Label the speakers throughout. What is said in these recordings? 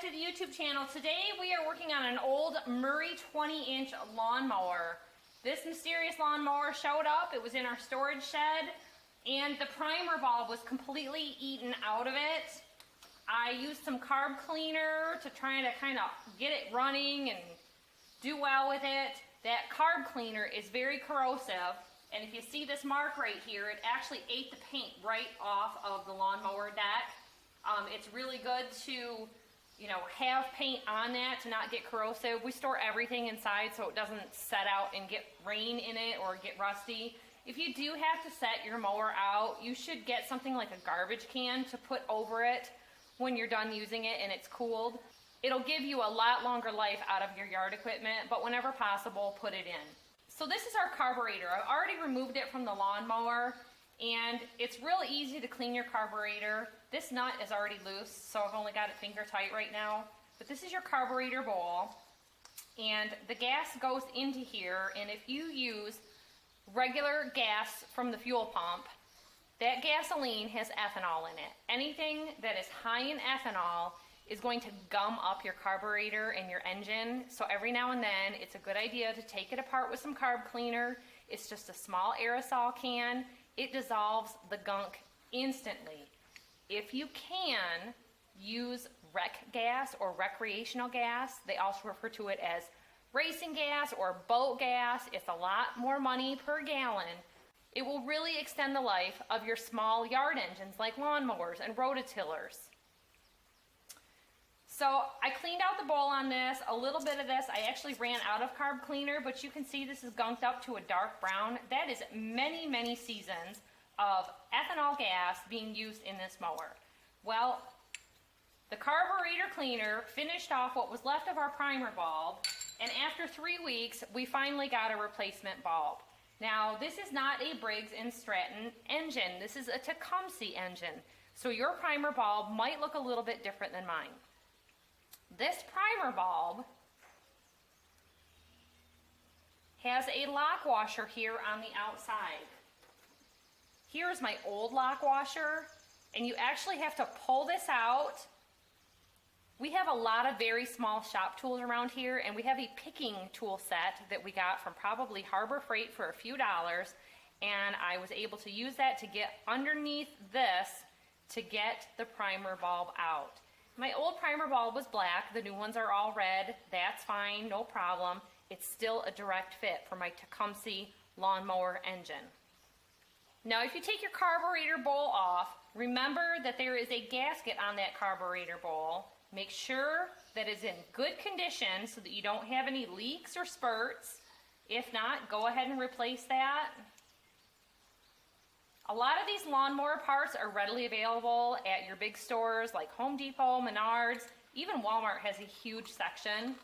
Speaker 1: to the YouTube channel. Today we are working on an old Murray 20-inch lawnmower. This mysterious lawnmower showed up. It was in our storage shed and the primer bulb was completely eaten out of it. I used some Carb Cleaner to try to kind of get it running and do well with it. That Carb Cleaner is very corrosive, and if you see this mark right here, it actually ate the paint right off of the lawnmower deck. It's really good to, have paint on that to not get corrosive. We store everything inside so it doesn't set out and get rain in it or get rusty. If you do have to set your mower out, you should get something like a garbage can to put over it when you're done using it and it's cooled. It'll give you a lot longer life out of your yard equipment, but whenever possible, put it in. So this is our carburetor. I've already removed it from the lawnmower, and it's real easy to clean your carburetor. This nut is already loose, so I've only got it finger tight right now. But this is your carburetor bowl, and the gas goes into here, and if you use regular gas from the fuel pump, that gasoline has ethanol in it. Anything that is high in ethanol is going to gum up your carburetor and your engine. So every now and then, it's a good idea to take it apart with some Carb Cleaner. It's just a small aerosol can. It dissolves the gunk instantly. If you can, use rec gas or recreational gas. They also refer to it as racing gas or boat gas. It's a lot more money per gallon. It will really extend the life of your small yard engines like lawnmowers and rototillers. So I cleaned out the bowl on this. A little bit of this, I actually ran out of Carb Cleaner, but you can see this is gunked up to a dark brown. That is many, many seasons of ethanol gas being used in this mower. Well, the carburetor cleaner finished off what was left of our primer bulb, and after 3 weeks, we finally got a replacement bulb. Now, this is not a Briggs & Stratton engine. This is a Tecumseh engine. So your primer bulb might look a little bit different than mine. This primer bulb has a lock washer here on the outside. Here's my old lock washer, and you actually have to pull this out. We have a lot of very small shop tools around here, and we have a picking tool set that we got from probably Harbor Freight for a few dollars, and I was able to use that to get underneath this to get the primer bulb out. My old primer bulb was black, the new ones are all red. That's fine, no problem. It's still a direct fit for my Tecumseh lawnmower engine. Now, if you take your carburetor bowl off, remember that there is a gasket on that carburetor bowl. Make sure that it's in good condition so that you don't have any leaks or spurts. If not, go ahead and replace that. A lot of these lawnmower parts are readily available at your big stores like Home Depot, Menards, even Walmart has a huge section.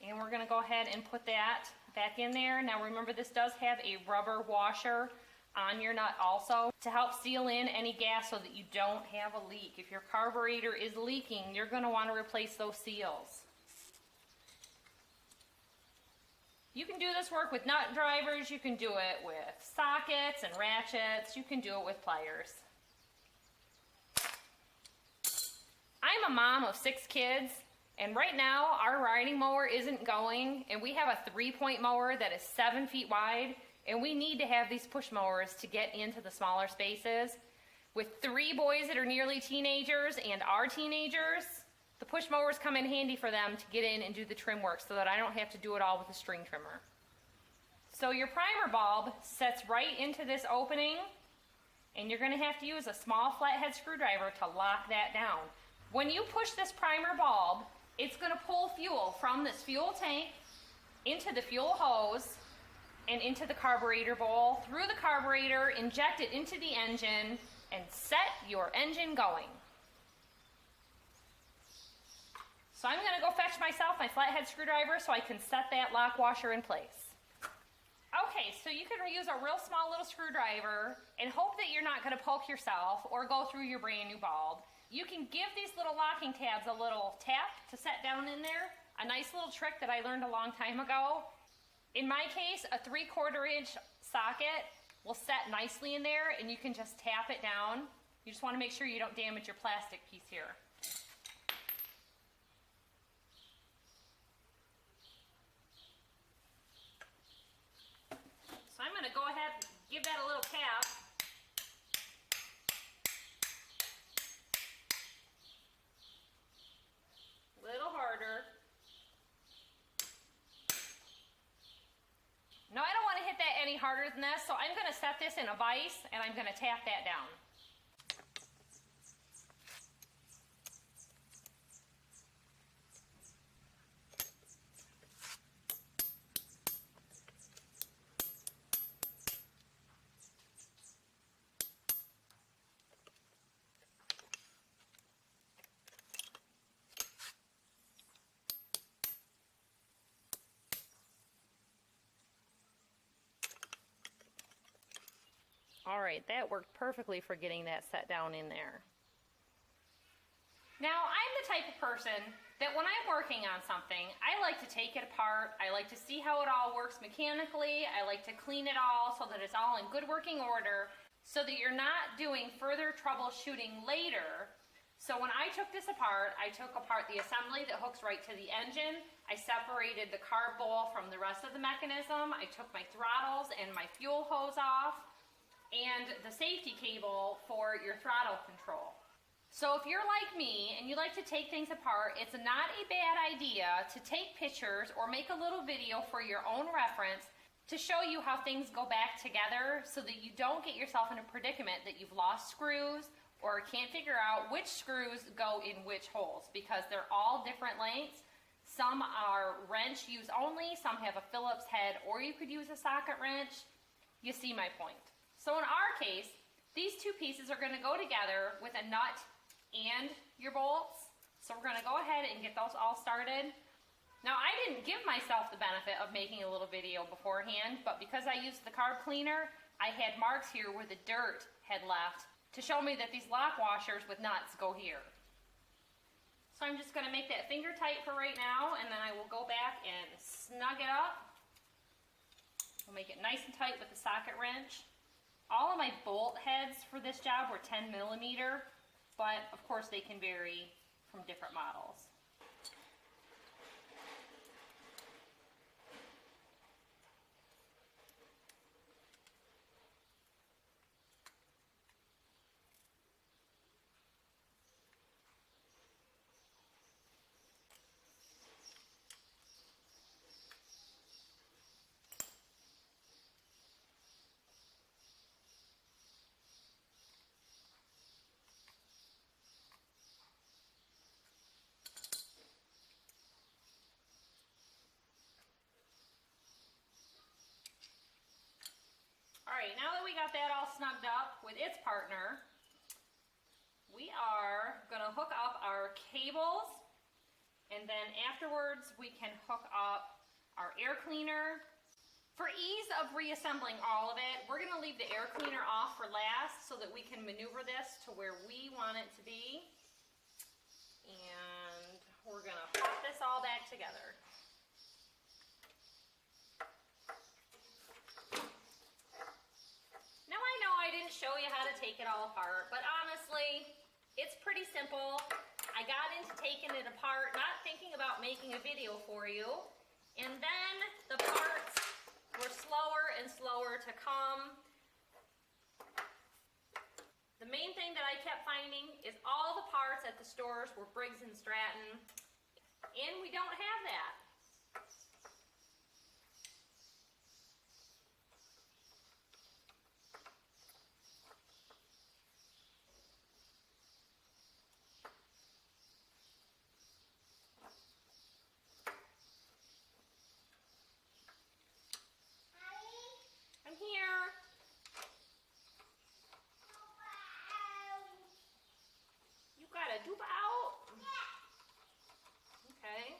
Speaker 1: And we're going to go ahead and put that back in there. Now remember, this does have a rubber washer on your nut also to help seal in any gas so that you don't have a leak. If your carburetor is leaking, you're going to want to replace those seals. You can do this work with nut drivers, you can do it with sockets and ratchets, you can do it with pliers. I'm a mom of 6 kids, and right now our riding mower isn't going, and we have a 3-point mower that is 7 feet wide, and we need to have these push mowers to get into the smaller spaces. With 3 boys that are nearly teenagers and our teenagers, the push mowers come in handy for them to get in and do the trim work so that I don't have to do it all with a string trimmer. So your primer bulb sets right into this opening, and you're going to have to use a small flathead screwdriver to lock that down. When you push this primer bulb, it's going to pull fuel from this fuel tank into the fuel hose and into the carburetor bowl, through the carburetor, inject it into the engine, and set your engine going. So I'm going to go fetch myself my flathead screwdriver so I can set that lock washer in place. Okay, so you can use a real small little screwdriver and hope that you're not going to poke yourself or go through your brand new bulb. You can give these little locking tabs a little tap to set down in there. A nice little trick that I learned a long time ago. In my case, a 3/4 inch socket will set nicely in there, and you can just tap it down. You just want to make sure you don't damage your plastic piece here. So I'm going to go ahead and give that a little tap. A little harder. No, I don't want to hit that any harder than this, so I'm going to set this in a vise and I'm going to tap that down. All right, that worked perfectly for getting that set down in there. Now, I'm the type of person that when I'm working on something, I like to take it apart. I like to see how it all works mechanically. I like to clean it all so that it's all in good working order so that you're not doing further troubleshooting later. So when I took this apart, I took apart the assembly that hooks right to the engine. I separated the carb bowl from the rest of the mechanism. I took my throttles and my fuel hose off, and the safety cable for your throttle control. So if you're like me and you like to take things apart, it's not a bad idea to take pictures or make a little video for your own reference to show you how things go back together so that you don't get yourself in a predicament that you've lost screws or can't figure out which screws go in which holes, because they're all different lengths. Some are wrench use only, some have a Phillips head, or you could use a socket wrench. You see my point. So in our case, these two pieces are going to go together with a nut and your bolts. So we're going to go ahead and get those all started. Now, I didn't give myself the benefit of making a little video beforehand, but because I used the Carb Cleaner, I had marks here where the dirt had left to show me that these lock washers with nuts go here. So I'm just going to make that finger tight for right now, and then I will go back and snug it up. We'll make it nice and tight with the socket wrench. All of my bolt heads for this job were 10 millimeter, but of course they can vary from different models. Alright, now that we got that all snugged up with its partner, we are going to hook up our cables, and then afterwards we can hook up our air cleaner. For ease of reassembling all of it, we're going to leave the air cleaner off for last so that we can maneuver this to where we want it to be. And we're going to pop this all back together. Now I know I didn't show you how to take it all apart, but honestly, it's pretty simple. I got into taking it apart, not thinking about making a video for you, and then the parts were slower and slower to come. The main thing that I kept finding is all the parts at the stores were Briggs & Stratton, and we don't have that. I'm here. You got a dupe out? Okay.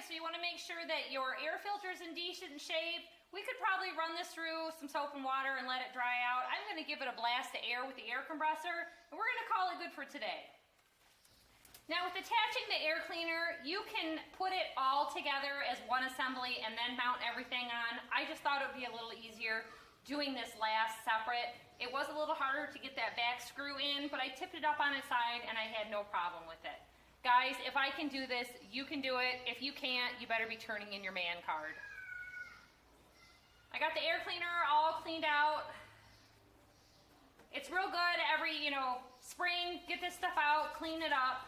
Speaker 1: so you want to make sure that your air filter is in decent shape. We could probably run this through some soap and water and let it dry out. I'm going to give it a blast of air with the air compressor, and we're going to call it good for today. Now with attaching the air cleaner, you can put it all together as one assembly and then mount everything on. I just thought it would be a little easier doing this last separate. It was a little harder to get that back screw in, but I tipped it up on its side and I had no problem with it. Guys, if I can do this, you can do it. If you can't, you better be turning in your man card. I got the air cleaner all cleaned out. It's real good every, spring, get this stuff out, clean it up.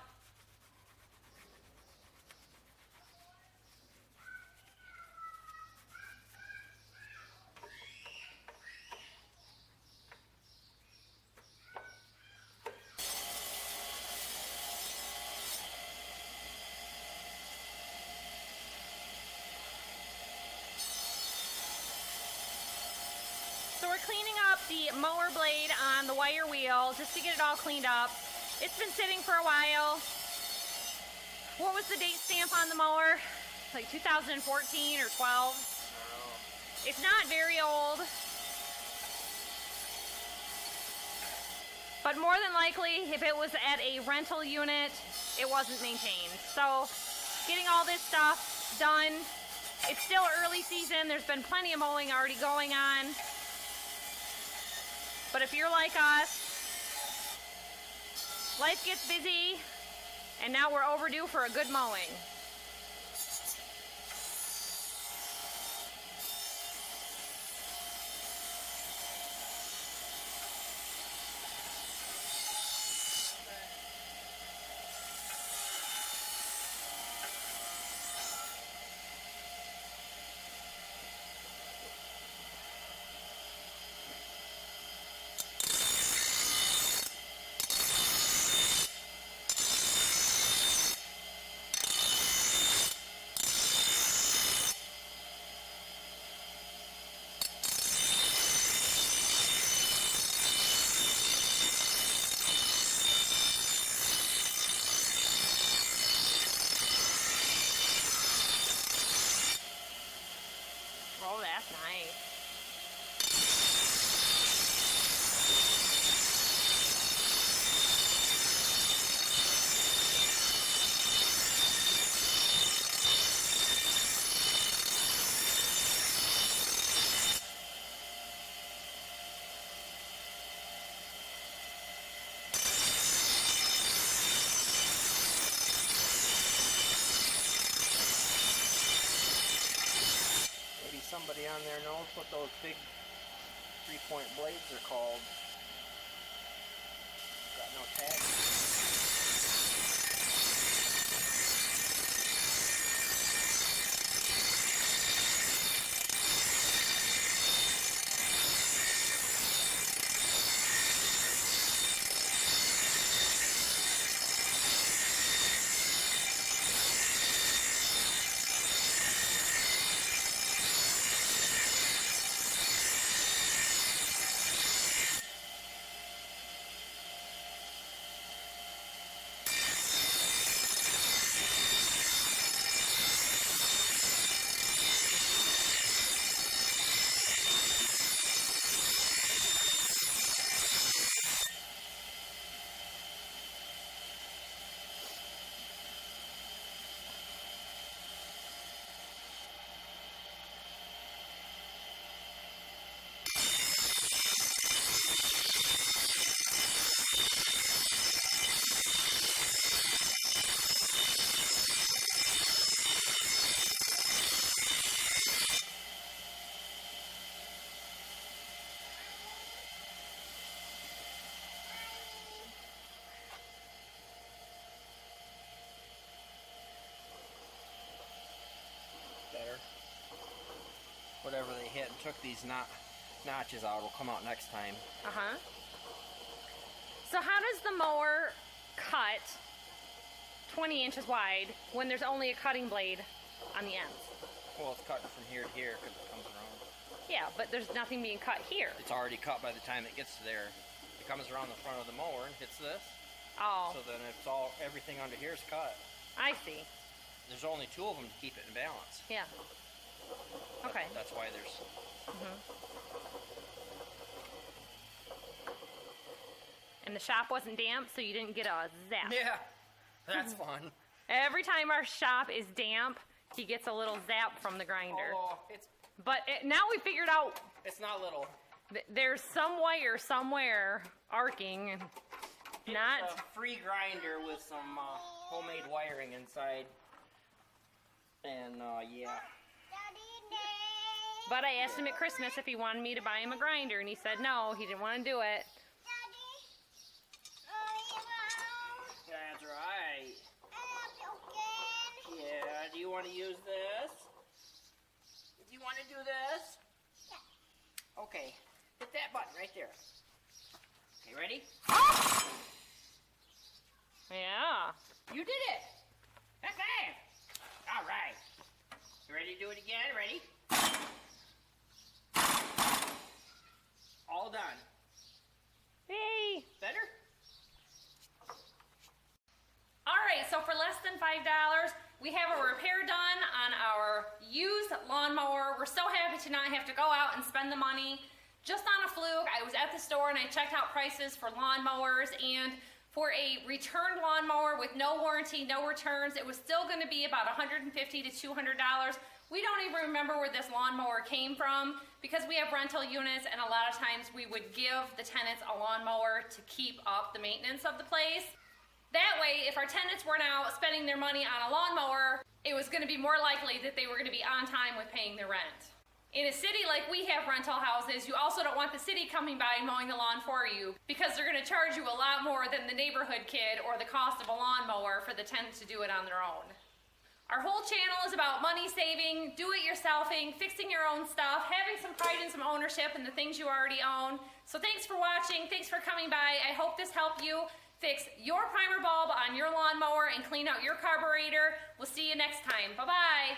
Speaker 1: So we're cleaning up the mower blade on the wire wheel just to get it all cleaned up. It's been sitting for a while. What was the date stamp on the mower? Like 2014 or 12? It's not very old. But more than likely, if it was at a rental unit, it wasn't maintained. So getting all this stuff done. It's still early season. There's been plenty of mowing already going on. But if you're like us, life gets busy, and now we're overdue for a good mowing. Oh, that's nice.
Speaker 2: Somebody on there knows what those big 3-point blades are called. Got no tag. Better. Whatever they hit and took these notches out will come out next time.
Speaker 1: So how does the mower cut 20 inches wide when there's only a cutting blade on the ends?
Speaker 2: Well, it's cutting from here to here because it comes around.
Speaker 1: Yeah, but there's nothing being cut here.
Speaker 2: It's already cut by the time it gets to there. It comes around the front of the mower and hits this.
Speaker 1: Oh.
Speaker 2: So then everything under here is cut.
Speaker 1: I see.
Speaker 2: there's only 2 of them to keep it in balance.
Speaker 1: Yeah. Okay.
Speaker 2: That's why there's...
Speaker 1: And the shop wasn't damp, so you didn't get a zap.
Speaker 2: Yeah, that's fun.
Speaker 1: Every time our shop is damp, he gets a little zap from the grinder.
Speaker 2: Oh,
Speaker 1: But now we figured out
Speaker 2: it's not little.
Speaker 1: There's some wire somewhere arcing.
Speaker 2: It's a free grinder with some homemade wiring inside. And yeah.
Speaker 1: But I asked him at Christmas if he wanted me to buy him a grinder, and he said no, he didn't want to do it.
Speaker 2: That's right. Yeah, do you want to use this? Do you want to do this? Yeah. Okay, hit that button right there. Okay, ready?
Speaker 1: Yeah.
Speaker 2: You did it! Okay! Alright. You ready to do it again? Ready? All done.
Speaker 1: Hey.
Speaker 2: Better?
Speaker 1: Alright, so for less than $5, we have a repair done on our used lawnmower. We're so happy to not have to go out and spend the money. Just on a fluke, I was at the store and I checked out prices for lawnmowers, and for a returned lawnmower with no warranty, no returns, it was still going to be about $150 to $200. We don't even remember where this lawnmower came from because we have rental units, and a lot of times we would give the tenants a lawnmower to keep up the maintenance of the place. That way, if our tenants weren't out spending their money on a lawnmower, it was going to be more likely that they were going to be on time with paying their rent. In a city like we have rental houses, you also don't want the city coming by and mowing the lawn for you because they're going to charge you a lot more than the neighborhood kid or the cost of a lawnmower for the tenants to do it on their own. Our whole channel is about money saving, do-it-yourselfing, fixing your own stuff, having some pride and some ownership in the things you already own. So thanks for watching. Thanks for coming by. I hope this helped you fix your primer bulb on your lawnmower and clean out your carburetor. We'll see you next time. Bye-bye.